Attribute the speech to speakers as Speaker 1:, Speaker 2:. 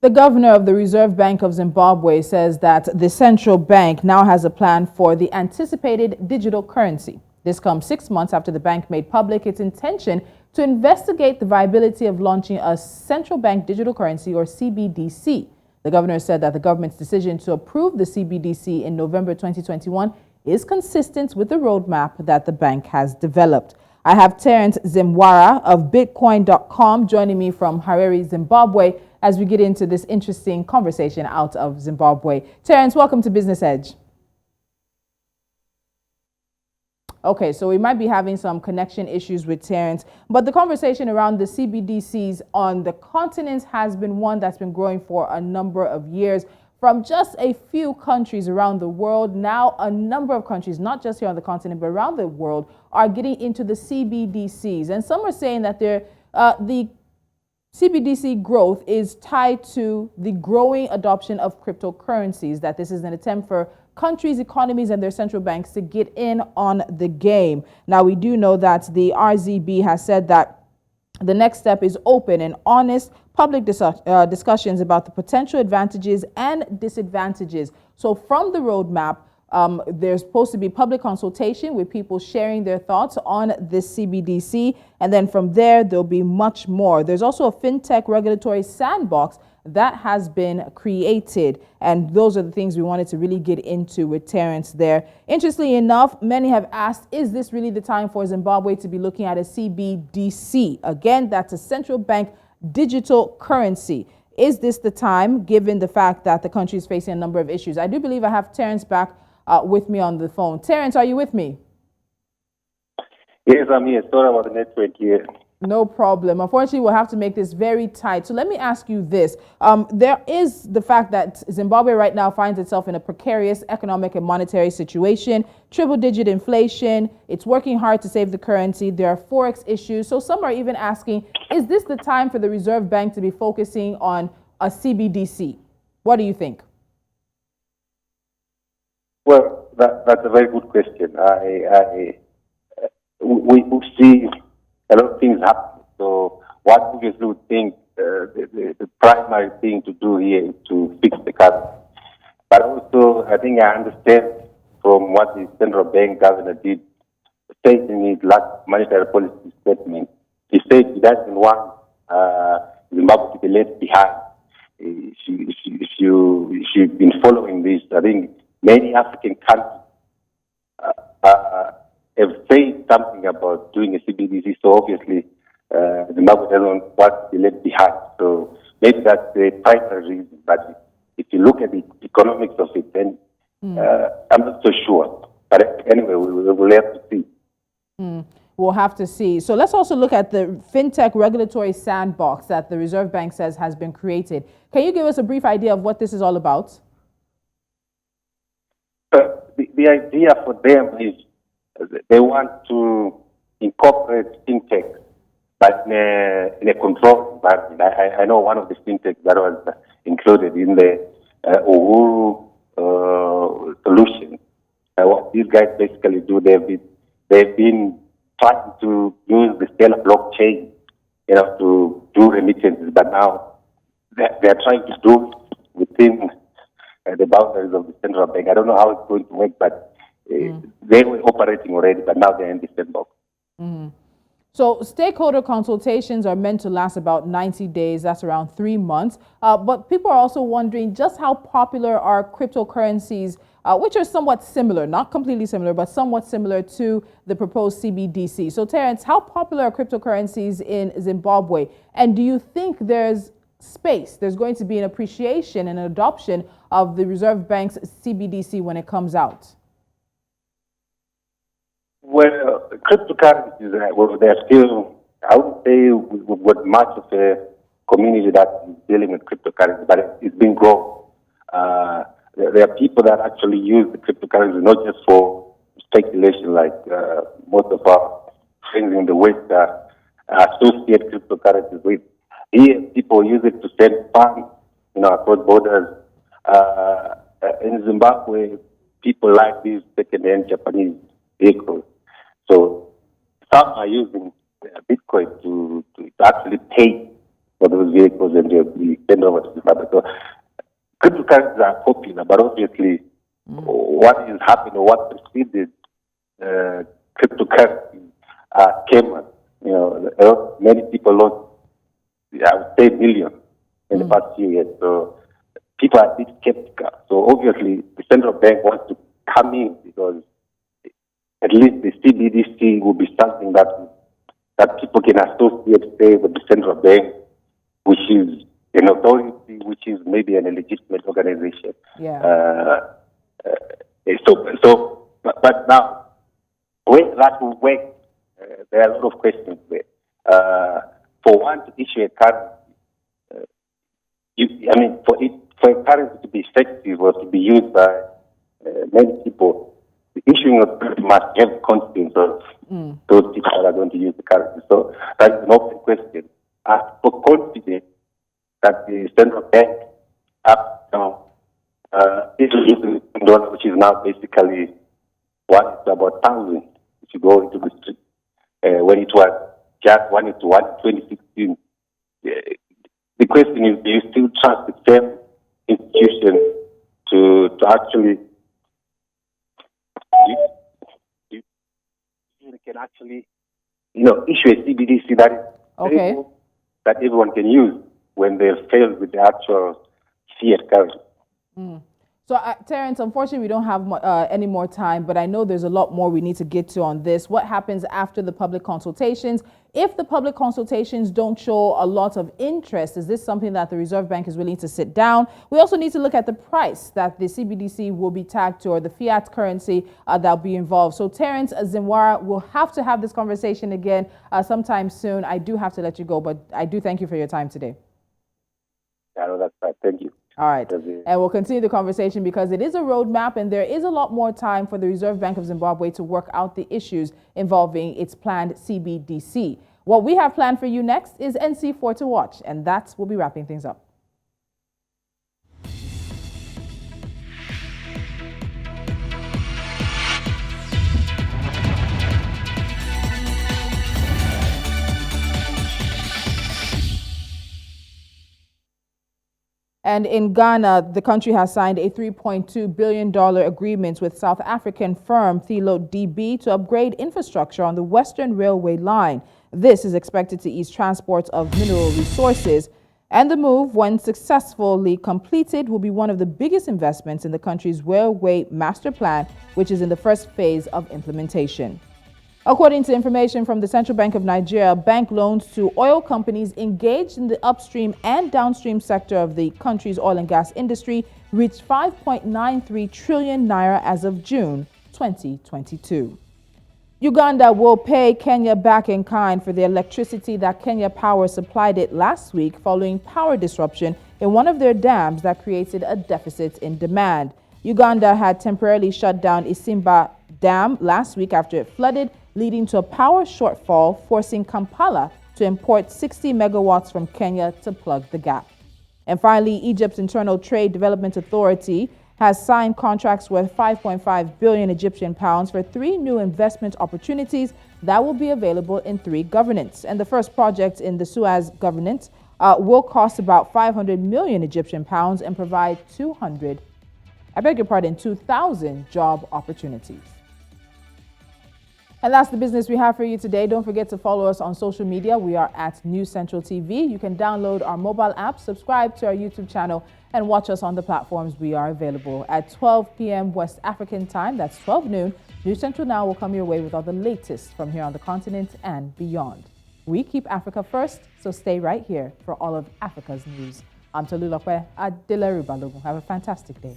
Speaker 1: The governor of the Reserve Bank of Zimbabwe says that the central bank now has a plan for the anticipated digital currency. This comes 6 months after the bank made public its intention to investigate the viability of launching a central bank digital currency, or CBDC. The governor said that the government's decision to approve the CBDC in November 2021 is consistent with the roadmap that the bank has developed. I have Terence Zimwara of Bitcoin.com joining me from Harare, Zimbabwe, as we get into this interesting conversation out of Zimbabwe. Terence, welcome to Business Edge. Okay, so we might be having some connection issues with Terence, but the conversation around the CBDCs on the continent has been one that's been growing for a number of years. From just a few countries around the world, now a number of countries, not just here on the continent, but around the world, are getting into the CBDCs. And some are saying that the CBDC growth is tied to the growing adoption of cryptocurrencies, that this is an attempt for countries, economies, and their central banks to get in on the game. Now, we do know that the RZB has said that the next step is open and honest public discussions about the potential advantages and disadvantages. So from the roadmap, there's supposed to be public consultation with people sharing their thoughts on this CBDC. And then from there, there'll be much more. There's also a fintech regulatory sandbox that has been created. And those are the things we wanted to really get into with Terence there. Interestingly enough, many have asked, is this really the time for Zimbabwe to be looking at a CBDC? Again, that's a central bank digital currency. Is this the time, given the fact that the country is facing a number of issues? I do believe I have Terence back with me on the phone. Terence, are you with me?
Speaker 2: Yes, I'm here. Sorry about the network here.
Speaker 1: No problem. Unfortunately, we'll have to make this very tight. So let me ask you this. There is the fact that Zimbabwe right now finds itself in a precarious economic and monetary situation, triple-digit inflation. It's working hard to save the currency. There are forex issues. So some are even asking, is this the time for the Reserve Bank to be focusing on a CBDC? What do you think?
Speaker 2: Well, that's a very good question. We see a lot of things happen. So what obviously would think the primary thing to do here is to fix the currency. But also, I think I understand from what the central bank governor did, stated in his last monetary policy statement. He said he doesn't want Zimbabwe to be left behind. If you've been following this, I think many African countries have said something about doing a CBDC, so obviously Zimbabwe doesn't want to be left behind. So maybe that's the primary reason. But if you look at the economics of it, then I'm not so sure. But anyway, we will have to see.
Speaker 1: We'll have to see. So let's also look at the fintech regulatory sandbox that the Reserve Bank says has been created. Can you give us a brief idea of what this is all about?
Speaker 2: The idea for them is they want to incorporate fintech, but in a controlled environment. I know one of the fintechs that was included in the Uhuru solution. What these guys basically do, they've been trying to use the Stellar blockchain, to do remittances, but now they're trying to do it within the boundaries of the central bank. I don't know how it's going to work, but they were operating already, but now they're in the sandbox.
Speaker 1: So stakeholder consultations are meant to last about 90 days. That's around 3 months. But people are also wondering just how popular are cryptocurrencies, which are somewhat similar, not completely similar, but somewhat similar to the proposed CBDC. So Terence, how popular are cryptocurrencies in Zimbabwe? And do you think there's going to be an appreciation and adoption of the Reserve Bank's CBDC when it comes out?
Speaker 2: Well, cryptocurrencies, they're still, I would say we've got much of a community that is dealing with cryptocurrency, but it's been growing. There are people that actually use the cryptocurrency not just for speculation, like most of our friends in the West associate cryptocurrencies with. Here, people use it to send funds, across borders. In Zimbabwe, people like these second-hand Japanese vehicles. So some are using Bitcoin to actually pay for those vehicles and they'll be sent over to Zimbabwe. So cryptocurrencies are popular, but obviously what is happening, what preceded cryptocurrency scammers. You know, many people lost, I would say, millions in the past few years. So people are a bit skeptical. So obviously, the central bank wants to come in because at least the CBDC will be something that people can associate, say, with the central bank, which is an authority, which is maybe an illegitimate organization.
Speaker 1: Yeah.
Speaker 2: But now, where that will work, there are a lot of questions there. For one to issue a currency, for a currency to be effective or to be used by many people, the issuing of currency must have confidence of those people that are going to use the currency. So that's an open question. For confidence that the central bank up now is using the dollar, which is now basically what is about 1,000 if you go into the street. When it was just 1 to 1 in 2016. The question is, do you still trust the same institution to actually you can actually issue a CBDC that is stable, that everyone can use when they've failed with the actual fiat currency?
Speaker 1: So, Terence, unfortunately, we don't have any more time, but I know there's a lot more we need to get to on this. What happens after the public consultations? If the public consultations don't show a lot of interest, is this something that the Reserve Bank is willing to sit down? We also need to look at the price that the CBDC will be tagged to, or the fiat currency that'll be involved. So, Terence Zimwara, we'll have to have this conversation again sometime soon. I do have to let you go, but I do thank you for your time today.
Speaker 2: Yeah, no, that's right. Thank you.
Speaker 1: All right. And we'll continue the conversation because it is a roadmap and there is a lot more time for the Reserve Bank of Zimbabwe to work out the issues involving its planned CBDC. What we have planned for you next is NC4 to watch, and that's we'll be wrapping things up. And in Ghana, the country has signed a $3.2 billion agreement with South African firm Thilo DB to upgrade infrastructure on the Western Railway line. This is expected to ease transport of mineral resources. And the move, when successfully completed, will be one of the biggest investments in the country's railway master plan, which is in the first phase of implementation. According to information from the Central Bank of Nigeria, bank loans to oil companies engaged in the upstream and downstream sector of the country's oil and gas industry reached 5.93 trillion naira as of June 2022. Uganda will pay Kenya back in kind for the electricity that Kenya Power supplied it last week following power disruption in one of their dams that created a deficit in demand. Uganda had temporarily shut down Isimba Dam last week after it flooded, leading to a power shortfall, forcing Kampala to import 60 megawatts from Kenya to plug the gap. And finally, Egypt's Internal Trade Development Authority has signed contracts worth 5.5 billion Egyptian pounds for 3 new investment opportunities that will be available in 3 governments. And the first project in the Suez government will cost about 500 million Egyptian pounds and provide 2,000 job opportunities. And that's the business we have for you today. Don't forget to follow us on social media. We are at News Central TV. You can download our mobile app, subscribe to our YouTube channel, and watch us on the platforms we are available. At 12 p.m. West African time, that's 12 noon, News Central Now will come your way with all the latest from here on the continent and beyond. We keep Africa first, so stay right here for all of Africa's news. I'm Tolulokwe Adeleru Balogun. Have a fantastic day.